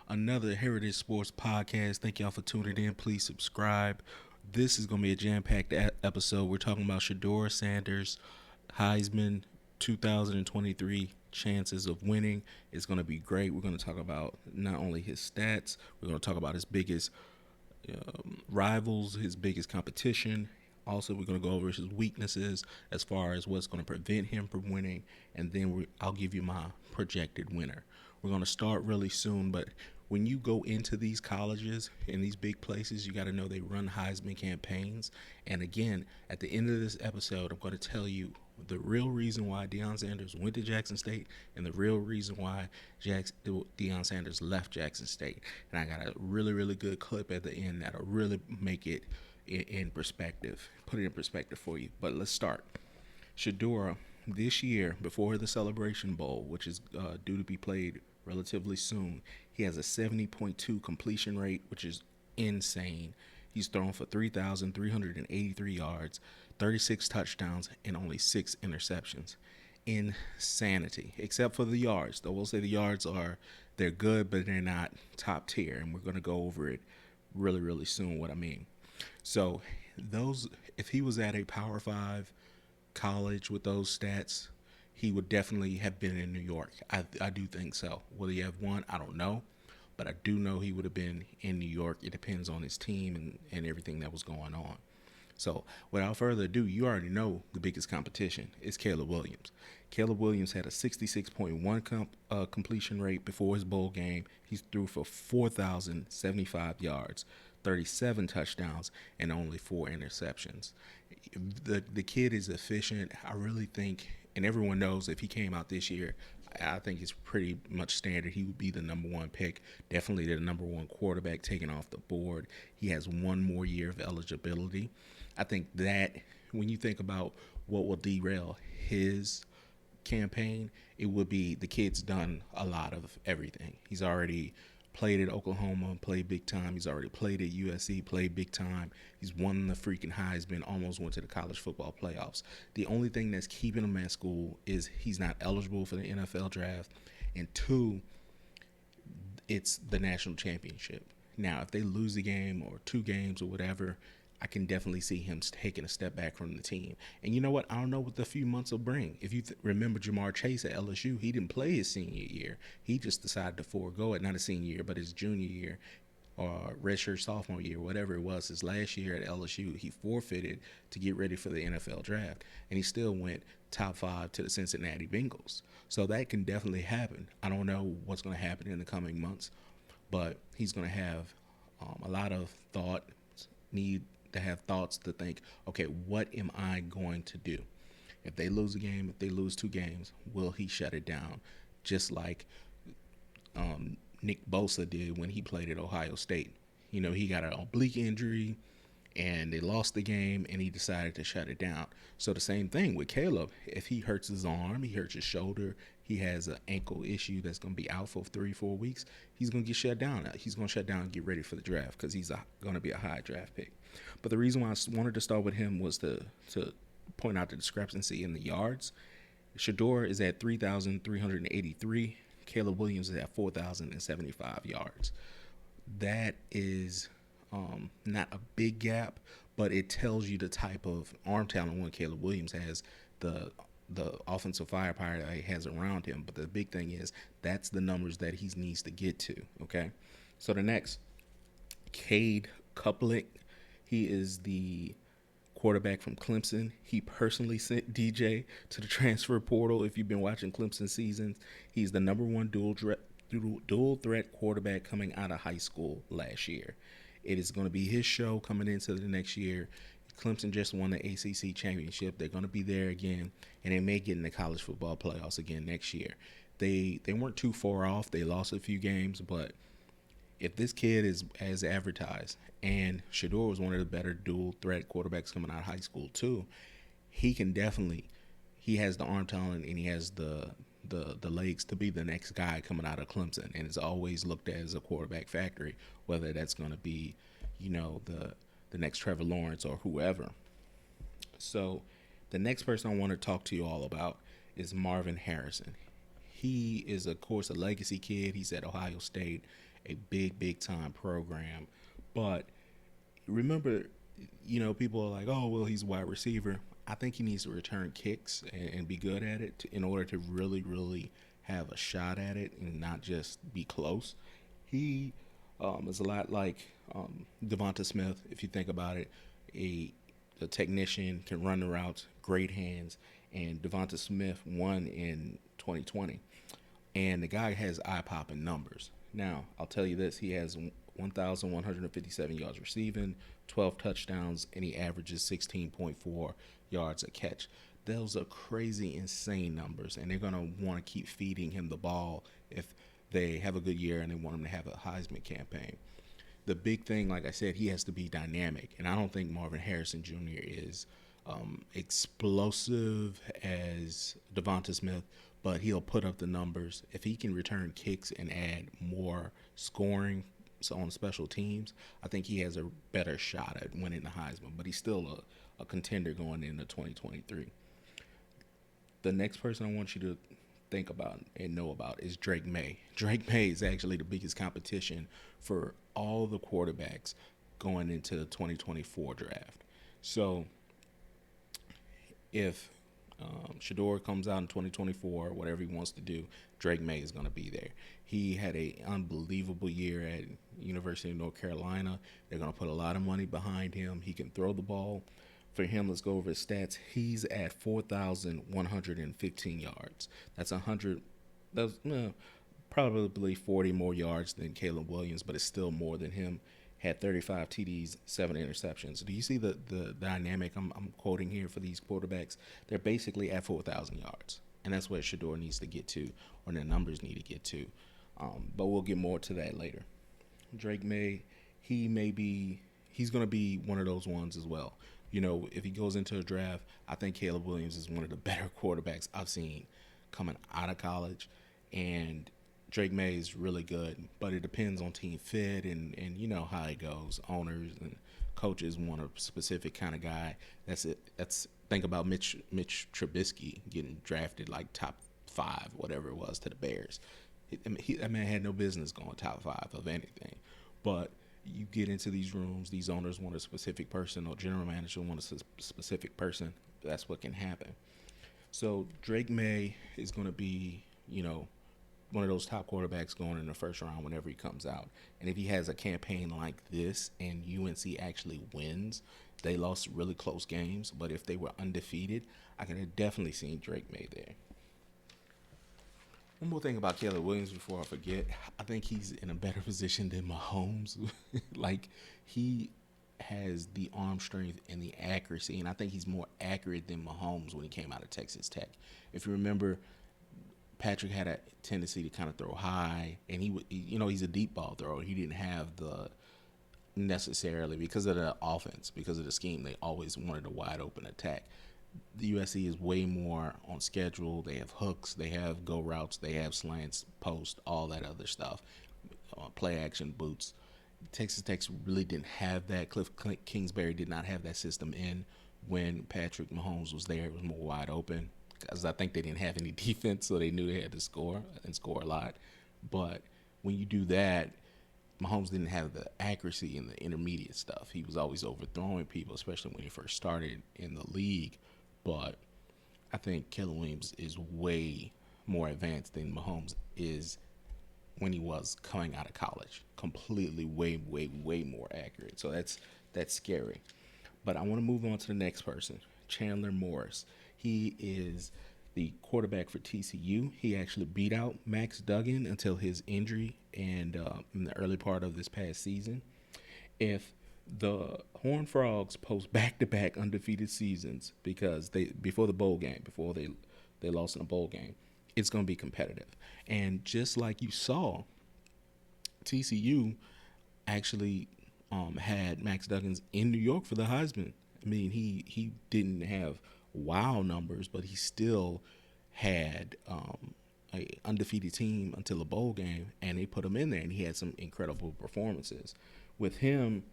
another Heritage Sports podcast. Thank y'all for tuning in. Please subscribe. This is going to be a jam-packed episode. We're talking about Shedeur Sanders, Heisman 2023 chances of winning. It's going to be great. We're going to talk about not only his stats, we're going to talk about his biggest rivals, his biggest competition. Also, we're going to go over his weaknesses as far as what's going to prevent him from winning, and then I'll give you my projected winner. We're going to start really soon, but when you go into these colleges and these big places, you got to know they run Heisman campaigns. And again, at the end of this episode, I'm going to tell you the real reason why Deion Sanders went to Jackson State and the real reason why Deion Sanders left Jackson State. And I got a really, really good clip at the end that'll really make it in perspective, put it in perspective for you. But let's start. Shedeur, this year, before the Celebration Bowl, which is due to be played relatively soon, he has a 70.2 completion rate, which is insane. He's thrown for 3,383 yards, 36 touchdowns, and only 6 interceptions. Insanity, except for the yards. Though we'll say the yards they're good, but they're not top tier, and we're going to go over it really, really soon, what I mean. So if he was at a Power 5 college with those stats, he would definitely have been in New York. I do think so. Will he have won? I don't know. But I do know he would have been in New York. It depends on his team and everything that was going on. So without further ado, you already know the biggest competition is Caleb Williams. Caleb Williams had a 66.1 completion rate before his bowl game. He threw for 4,075 yards, 37 touchdowns, and only 4 interceptions. The kid is efficient. I really think, and everyone knows if he came out this year, I think it's pretty much standard. He would be the number one pick, definitely the number one quarterback taken off the board. He has one more year of eligibility. I think that when you think about what will derail his campaign, it would be the kid's done a lot of everything. He's already played at Oklahoma, played big time. He's already played at USC, played big time. He's won the freaking Heisman, almost went to the college football playoffs. The only thing that's keeping him at school is he's not eligible for the NFL draft. And 2, it's the national championship. Now, if they lose a game or 2 games or whatever, I can definitely see him taking a step back from the team. And you know what? I don't know what the few months will bring. If you remember Jamar Chase at LSU, he didn't play his senior year. He just decided to forego it, not his senior year, but his junior year or redshirt sophomore year, whatever it was, his last year at LSU. He forfeited to get ready for the NFL draft, and he still went top 5 to the Cincinnati Bengals. So that can definitely happen. I don't know what's going to happen in the coming months, but he's going to have a lot of thought, need to have thoughts to think, okay, what am I going to do? If they lose a game, if they lose 2 games, will he shut it down? Just like Nick Bosa did when he played at Ohio State. You know, he got an oblique injury and they lost the game and he decided to shut it down. So the same thing with Caleb. If he hurts his arm, he hurts his shoulder, he has an ankle issue that's going to be out for 3-4 weeks, he's going to get shut down. He's going to shut down and get ready for the draft because he's going to be a high draft pick. But the reason why I wanted to start with him was to point out the discrepancy in the yards. Shedeur is at 3,383. Caleb Williams is at 4,075 yards. That is not a big gap, but it tells you the type of arm talent one Caleb Williams has, the offensive firepower that he has around him. But the big thing is that's the numbers that he needs to get to, okay? So the next, Cade Klubnik. He is the quarterback from Clemson. He personally sent DJ to the transfer portal. If you've been watching Clemson seasons, he's the number one dual threat quarterback coming out of high school last year. It is going to be his show coming into the next year. Clemson just won the ACC championship. They're going to be there again, and they may get in the college football playoffs again next year. They weren't too far off. They lost a few games, but if this kid is as advertised, and Shedeur was one of the better dual threat quarterbacks coming out of high school too, he has the arm talent and he has the legs to be the next guy coming out of Clemson, and it's always looked at as a quarterback factory, whether that's going to be, the next Trevor Lawrence or whoever. So the next person I want to talk to you all about is Marvin Harrison. He is, of course, a legacy kid. He's at Ohio State, a big time program. But remember, people are like, oh, well, he's a wide receiver. I think he needs to return kicks and be good at it in order to really have a shot at it and not just be close. He is a lot like Devonta Smith, if you think about it. A, a technician, can run the routes, great hands, and Devonta Smith won in 2020. And the guy has eye-popping numbers. Now, I'll tell you this: he has 1,157 yards receiving, 12 touchdowns, and he averages 16.4 yards a catch. Those are crazy, insane numbers, and they're going to want to keep feeding him the ball if they have a good year and they want him to have a Heisman campaign. The big thing, like I said, he has to be dynamic, and I don't think Marvin Harrison Jr. is explosive as Devonta Smith, but he'll put up the numbers. If he can return kicks and add more scoring on special teams, I think he has a better shot at winning the Heisman, but he's still a contender going into 2023. The next person I want you to think about and know about is Drake Maye. Drake Maye is actually the biggest competition for all the quarterbacks going into the 2024 draft. So if Shedeur comes out in 2024, whatever he wants to do, Drake Maye is going to be there. He had an unbelievable year at University of North Carolina. They're going to put a lot of money behind him. He can throw the ball. For him, let's go over his stats. He's at 4,115 yards. That's 100. That's probably 40 more yards than Caleb Williams, but it's still more than him. Had 35 TDs, 7 interceptions. Do you see the dynamic I'm quoting here for these quarterbacks? They're basically at 4,000 yards, and that's where Shedeur needs to get to, or their numbers need to get to. But we'll get more to that later. Drake Maye, he's going to be one of those ones as well. If he goes into a draft, I think Caleb Williams is one of the better quarterbacks I've seen coming out of college, and Drake Maye is really good, but it depends on team fit and you know how it goes. Owners and coaches want a specific kind of guy. That's it. Think about Mitch Trubisky getting drafted like top 5, whatever it was, to the Bears. That man had no business going top 5 of anything. But you get into these rooms, these owners want a specific person, or general manager wants a specific person. That's what can happen. So Drake Maye is going to be, one of those top quarterbacks going in the first round whenever he comes out. And if he has a campaign like this and UNC actually wins, they lost really close games, but if they were undefeated, I could have definitely seen Drake Maye there. One more thing about Caleb Williams before I forget. I think he's in a better position than Mahomes. Like, he has the arm strength and the accuracy, and I think he's more accurate than Mahomes when he came out of Texas Tech. If you remember, Patrick had a tendency to kind of throw high, and he's a deep ball thrower. He didn't have the necessarily, because of the offense, because of the scheme, they always wanted a wide open attack. The USC is way more on schedule. They have hooks, they have go routes, they have slants, post, all that other stuff, play action, boots. Texas Tech really didn't have that. Cliff Kingsbury did not have that system in when Patrick Mahomes was there. It was more wide open because I think they didn't have any defense, so they knew they had to score and score a lot. But when you do that, Mahomes didn't have the accuracy in the intermediate stuff. He was always overthrowing people, especially when he first started in the league. But I think Caleb Williams is way more advanced than Mahomes is when he was coming out of college. Completely way more accurate. So that's scary. But I want to move on to the next person, Chandler Morris. He is the quarterback for TCU. He actually beat out Max Duggan until his injury and in the early part of this past season. If the Horned Frogs post back-to-back undefeated seasons, because before the bowl game, before they lost in a bowl game, it's going to be competitive. And just like you saw, TCU actually had Max Duggins in New York for the Heisman. I mean, he didn't have wow numbers, but he still had a undefeated team until a bowl game, and they put him in there, and he had some incredible performances. With him,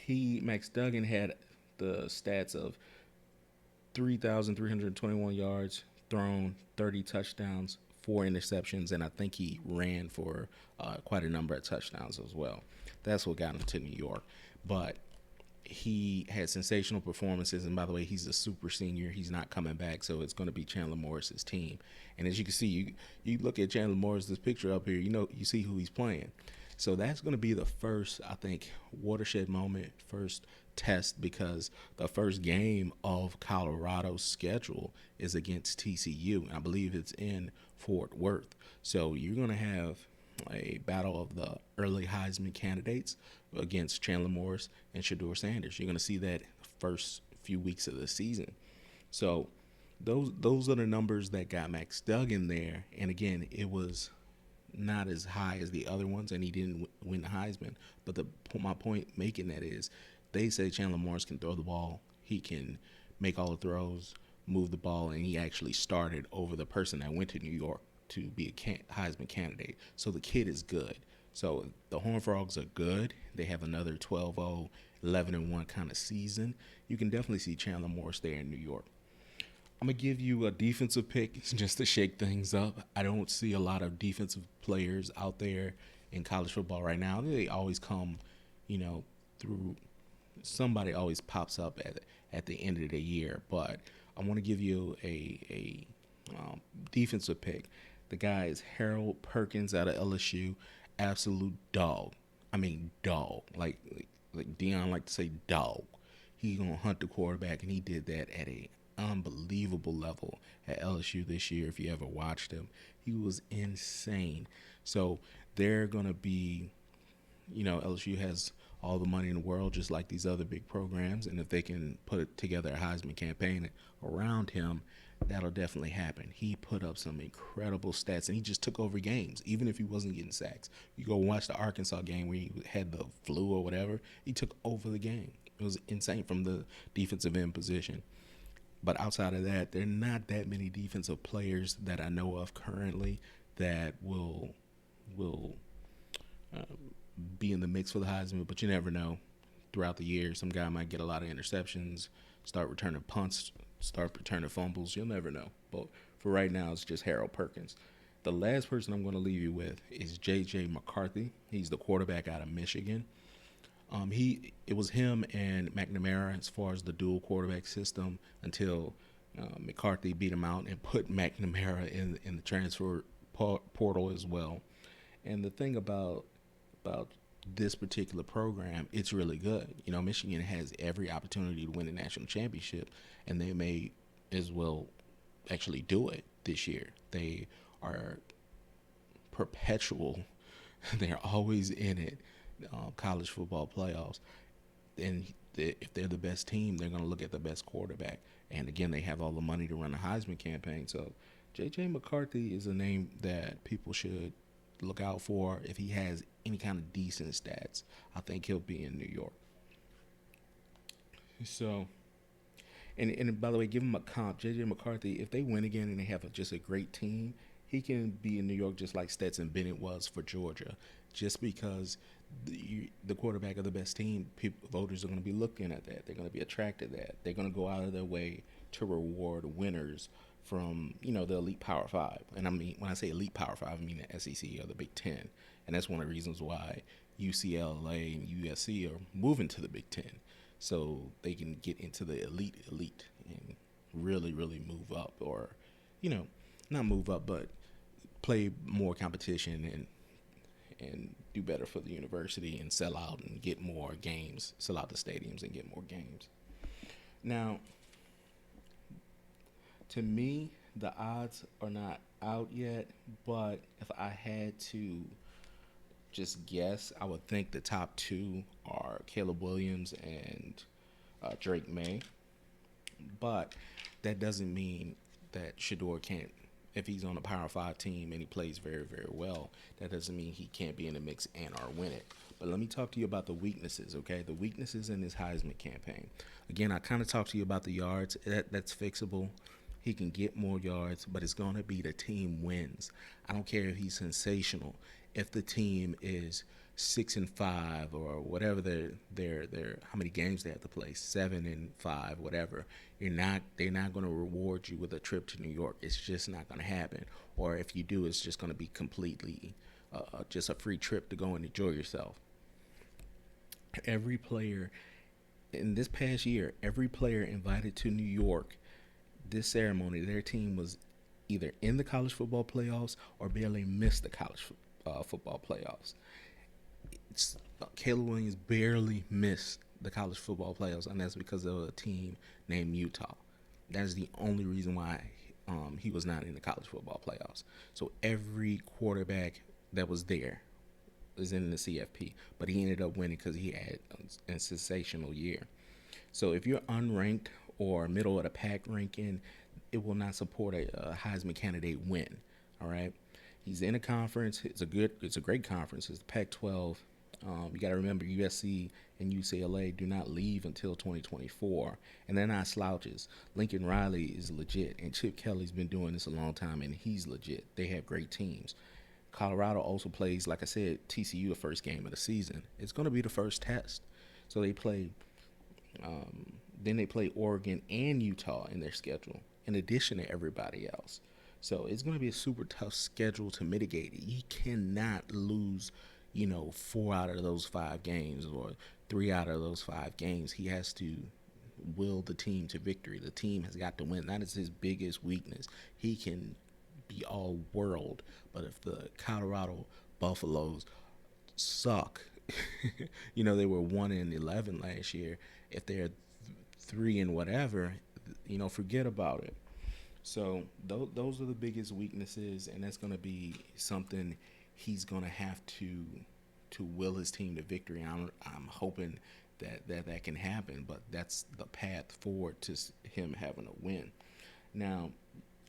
Max Duggan had the stats of 3,321 yards thrown, 30 touchdowns, 4 interceptions, and I think he ran for quite a number of touchdowns as well. That's what got him to New York. But he had sensational performances, and by the way, he's a super senior. He's not coming back, so it's going to be Chandler Morris's team. And as you can see, you look at Chandler Morris, this picture up here, you see who he's playing. So that's going to be the first, I think, watershed moment, first test, because the first game of Colorado's schedule is against TCU, and I believe it's in Fort Worth. So you're going to have a battle of the early Heisman candidates against Chandler Morris and Shedeur Sanders. You're going to see that first few weeks of the season. So those are the numbers that got Max Duggan there. And again, it was not as high as the other ones, and he didn't win the Heisman. But my point making that is, they say Chandler Morris can throw the ball. He can make all the throws, move the ball, and he actually started over the person that went to New York to be a Heisman candidate. So the kid is good. So the Horned Frogs are good. They have another 12-0, 11-1 kind of season. You can definitely see Chandler Morris there in New York. I'm going to give you a defensive pick just to shake things up. I don't see a lot of defensive players out there in college football right now. They always come, through somebody always pops up at the end of the year. But I want to give you a defensive pick. The guy is Harold Perkins out of LSU. Absolute dog. I mean, dog. Like Deion like to say, dog. He's going to hunt the quarterback, and he did that at a unbelievable level at LSU this year. If you ever watched him, he was insane. So they're going to be, LSU has all the money in the world, just like these other big programs. And if they can put together a Heisman campaign around him, that'll definitely happen. He put up some incredible stats, and he just took over games, even if he wasn't getting sacks. You go watch the Arkansas game where he had the flu or whatever. He took over the game. It was insane from the defensive end position. But outside of that, there are not that many defensive players that I know of currently that will be in the mix for the Heisman. But you never know. Throughout the year, some guy might get a lot of interceptions, start returning punts, start returning fumbles. You'll never know. But for right now, it's just Harold Perkins. The last person I'm going to leave you with is J.J. McCarthy. He's the quarterback out of Michigan. It was him and McNamara as far as the dual quarterback system until McCarthy beat him out and put McNamara in the transfer portal as well. And the thing about this particular program, it's really good. Michigan has every opportunity to win a national championship, and they may as well actually do it this year. They are perpetual. They're always in it. College football playoffs, and if they're the best team, they're going to look at the best quarterback. And again, they have all the money to run a Heisman campaign. So J.J. McCarthy is a name that people should look out for. If he has any kind of decent stats, I think he'll be in New York. So, and by the way, give him a comp. J.J. McCarthy, if they win again and they have just a great team, he can be in New York just like Stetson Bennett was for Georgia. Just because the quarterback of the best team, voters are going to be looking at that. They're going to be attracted to that. They're going to go out of their way to reward winners from, the elite Power 5. And I mean, when I say elite Power 5, I mean the SEC or the Big Ten. And that's one of the reasons why UCLA and USC are moving to the Big Ten, so they can get into the elite and really, really move up, or, not move up, but play more competition and do better for the university and sell out and get more games, sell out the stadiums and get more games. Now, to me, the odds are not out yet, but if I had to just guess, I would think the top two are Caleb Williams and Drake Maye. But that doesn't mean that Shedeur can't. If he's on a Power 5 team and he plays very, very well, that doesn't mean he can't be in the mix and or win it. But let me talk to you about the weaknesses, okay? The weaknesses in this Heisman campaign. Again, I kind of talked to you about the yards. That's fixable. He can get more yards, but it's going to be the team wins. I don't care if he's sensational. if the team is 6-5 or whatever their how many games they have to play, 7-5, whatever, they're not going to reward you with a trip to New York. It's just not going to happen. Or if you do, it's just going to be completely just a free trip to go and enjoy yourself. Every player in this past year, every player invited to New York, this ceremony, their team was either in the college football playoffs or barely missed the college football playoffs. Caleb Williams barely missed the college football playoffs, and that's because of a team named Utah. That is the only reason why he was not in the college football playoffs. So every quarterback that was there was in the CFP, but he ended up winning because he had a sensational year. So if you're unranked or middle of the pack ranking, it will not support a Heisman candidate win. All right, he's in a conference. It's a great conference. It's the Pac-12. You got to remember USC and UCLA do not leave until 2024, and they're not slouches. Lincoln Riley is legit, and Chip Kelly's been doing this a long time, and he's legit. They have great teams. Colorado also plays, like I said, TCU the first game of the season. It's going to be the first test. So they play, then they play Oregon and Utah in their schedule, in addition to everybody else. So it's going to be a super tough schedule to mitigate. You cannot lose, 4 out of those 5 games or 3 out of those 5 games. He has to will the team to victory. The team has got to win. That is his biggest weakness. He can be all world, but if the Colorado Buffaloes suck, they were 1-11 last year. If they're 3 and whatever, forget about it. So those are the biggest weaknesses, and that's going to be something he's going to have to will his team to victory. I'm hoping that can happen, but that's the path forward to him having a win. Now,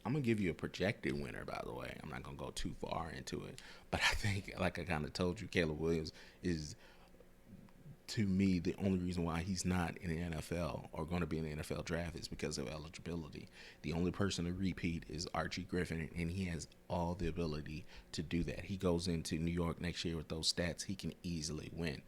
I'm going to give you a projected winner, by the way. I'm not going to go too far into it. But I think, like I kind of told you, Caleb Williams is, to me, the only reason why he's not in the NFL or going to be in the NFL draft is because of eligibility. The only person to repeat is Archie Griffin, and he has all the ability to do that. He goes into New York next year with those stats. He can easily win.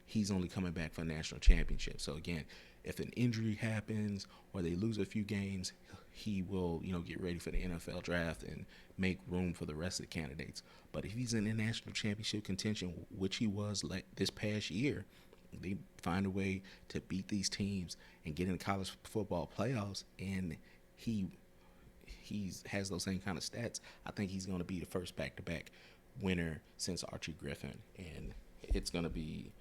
He's only coming back for a national championship. So, again, if an injury happens or they lose a few games, he will, get ready for the NFL draft and make room for the rest of the candidates. But if he's in the national championship contention, which he was like this past year, they find a way to beat these teams and get in the college football playoffs, and he has those same kind of stats. I think he's going to be the first back-to-back winner since Archie Griffin, and it's going to be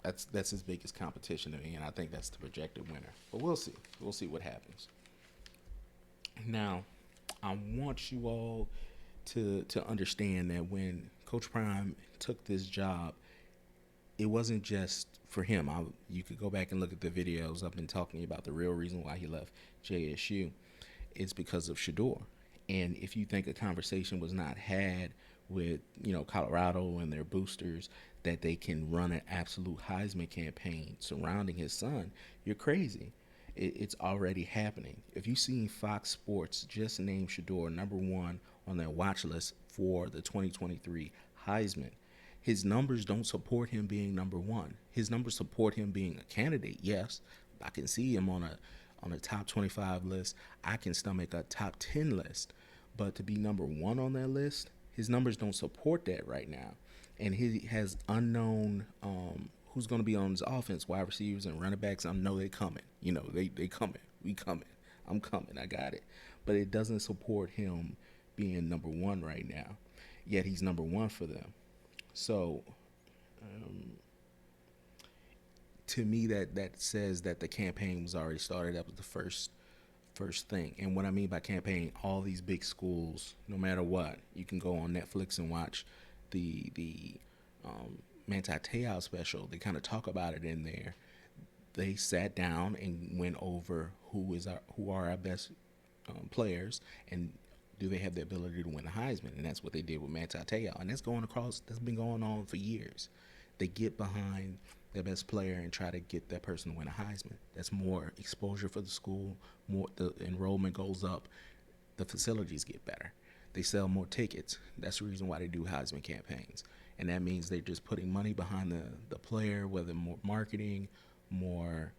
that's his biggest competition to me, and I think that's the projected winner. But we'll see. We'll see what happens. Now, I want you all to understand that when Coach Prime took this job, it wasn't just for him. You could go back and look at the videos. I've been talking about the real reason why he left JSU. It's because of Shedeur. And if you think a conversation was not had with, Colorado and their boosters that they can run an absolute Heisman campaign surrounding his son, you're crazy. It's already happening. If you've seen Fox Sports just name Shedeur number 1 on their watch list for the 2023 Heisman, his numbers don't support him being number 1. His numbers support him being a candidate. Yes, I can see him on a top 25 list. I can stomach a top 10 list. But to be number 1 on that list, his numbers don't support that right now. And he has unknown who's going to be on his offense, wide receivers and running backs. I know they coming. They coming. We coming. I'm coming. I got it. But it doesn't support him being number 1 right now. Yet he's number 1 for them. So, to me, that says that the campaign was already started. That was the first thing. And what I mean by campaign, all these big schools, no matter what, you can go on Netflix and watch the Manti Te'o special. They kind of talk about it in there. They sat down and went over who are our best players and do they have the ability to win the Heisman? And that's what they did with Manti Te'o. And that's been going on for years. They get behind their best player and try to get that person to win a Heisman. That's more exposure for the school. More the enrollment goes up. The facilities get better. they sell more tickets. That's the reason why they do Heisman campaigns. And that means they're just putting money behind the player, whether more marketing, more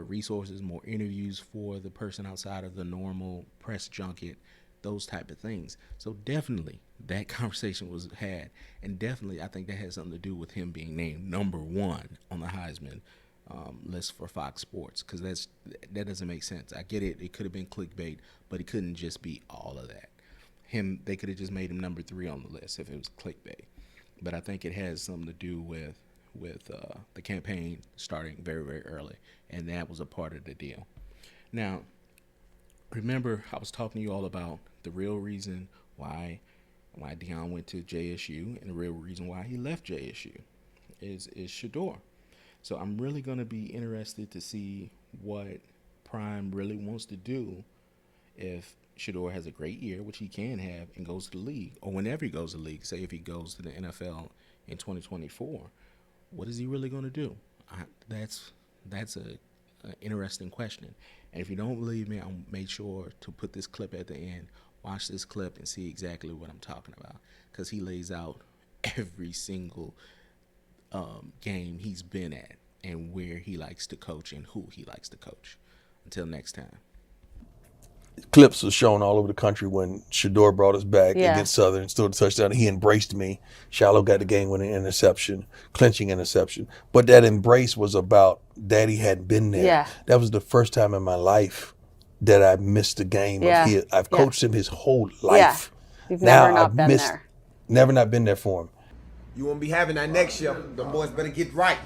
resources, more interviews for the person outside of the normal press junket, those type of things. So definitely that conversation was had, and definitely I think that has something to do with him being named number one on the Heisman list for Fox Sports, because that doesn't make sense. I get it; it could have been clickbait, but it couldn't just be all of that. They could have just made him number 3 on the list if it was clickbait. But I think it has something to do with the campaign starting very, very early, and that was a part of the deal. Now, remember I was talking to you all about the real reason why Deion went to JSU, and the real reason why he left JSU is Shedeur. So I'm really going to be interested to see what Prime really wants to do if Shedeur has a great year, which he can have, and goes to the league, or whenever he goes to the league. Say if he goes to the NFL in 2024, what is he really going to do? That's an interesting question. And if you don't believe me, I'll make sure to put this clip at the end. Watch this clip and see exactly what I'm talking about, because he lays out every single game he's been at and where he likes to coach and who he likes to coach. Until next time. Clips was shown all over the country when Shedeur brought us back against Southern, still the touchdown. He embraced me. Shallow got the game-winning interception, clinching interception. But that embrace was about Daddy hadn't been there. Yeah. That was the first time in my life that I missed a game of his. I've coached him his whole life. Yeah. You've never not been there. Never not been there for him. You won't be having that next year. The boys better get right.